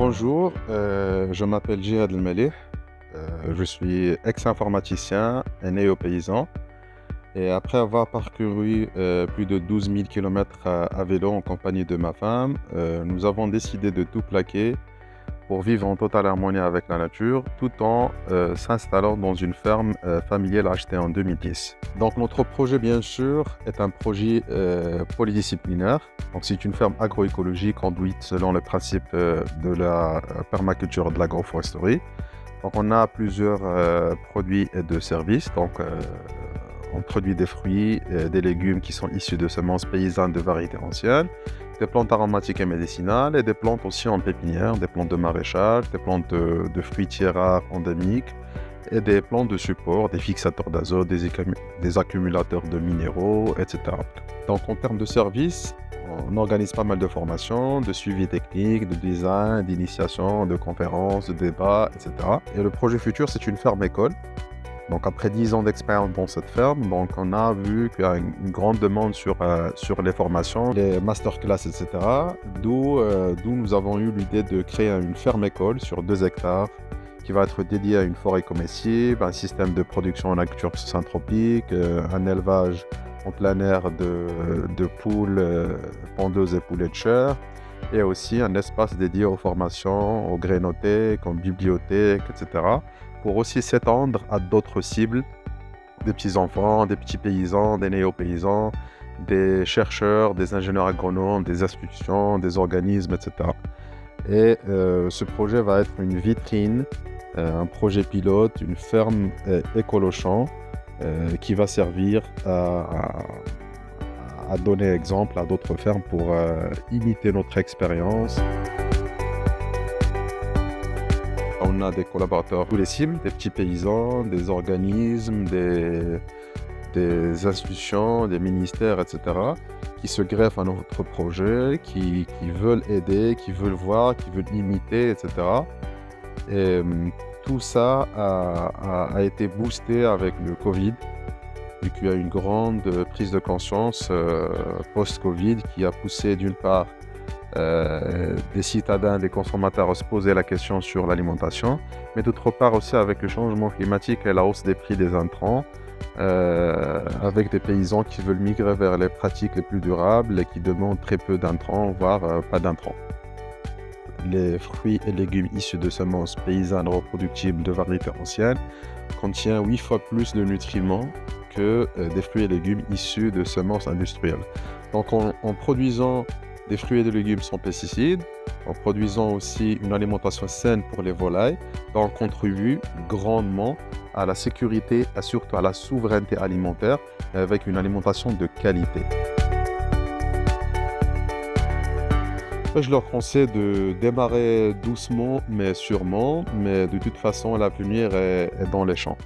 Bonjour, je m'appelle Jihad El Melih, je suis ex-informaticien et néo-paysan. Et après avoir parcouru plus de 12 000 km à vélo en compagnie de ma femme, nous avons décidé de tout plaquer pour vivre en totale harmonie avec la nature, tout en s'installant dans une ferme familiale achetée en 2010. Donc notre projet, bien sûr, est un projet polydisciplinaire. Donc c'est une ferme agroécologique conduite selon le principe de la permaculture et de l'agroforesterie. Donc on a plusieurs produits et de services. On produit des fruits, des légumes qui sont issus de semences paysannes de variétés anciennes, des plantes aromatiques et médicinales et des plantes aussi en pépinière, des plantes de maraîchage, des plantes de fruitières rares endémiques et des plantes de support, des fixateurs d'azote, des accumulateurs de minéraux, etc. Donc en termes de services, on organise pas mal de formations, de suivi technique, de design, d'initiation, de conférences, de débats, etc. Et le projet futur, c'est une ferme école. Donc après 10 ans d'expérience dans cette ferme, donc on a vu qu'il y a une grande demande sur les formations, les masterclass, etc. D'où nous avons eu l'idée de créer une ferme école sur 2 hectares qui va être dédiée à une forêt comestible, un système de production en agriculture synthropique, un élevage en plein air de poules pondeuses et poulets de chair, et aussi un espace dédié aux formations, aux grainothèques, aux bibliothèques, etc., pour aussi s'étendre à d'autres cibles, des petits-enfants, des petits paysans, des néo-paysans, des chercheurs, des ingénieurs agronomes, des institutions, des organismes, etc. Et ce projet va être une vitrine, un projet pilote, une ferme écolo-champ qui va servir à donner exemple à d'autres fermes pour imiter notre expérience. On a des collaborateurs, tous les cibles, des petits paysans, des organismes, des institutions, des ministères, etc., qui se greffent à notre projet, qui veulent aider, qui veulent voir, qui veulent imiter, etc. Et tout ça a été boosté avec le Covid, vu qu'il y a une grande prise de conscience post-Covid qui a poussé d'une part des citadins, des consommateurs à se poser la question sur l'alimentation, mais d'autre part aussi avec le changement climatique et la hausse des prix des intrants, avec des paysans qui veulent migrer vers les pratiques les plus durables et qui demandent très peu d'intrants, voire pas d'intrants. Les fruits et légumes issus de semences paysannes reproductibles de variétés anciennes contiennent 8 fois plus de nutriments que des fruits et légumes issus de semences industrielles. Donc en produisant des fruits et des légumes sans pesticides, en produisant aussi une alimentation saine pour les volailles, on contribue grandement à la sécurité et surtout à la souveraineté alimentaire avec une alimentation de qualité. Je leur conseille de démarrer doucement mais sûrement, mais de toute façon l'avenir est dans les champs.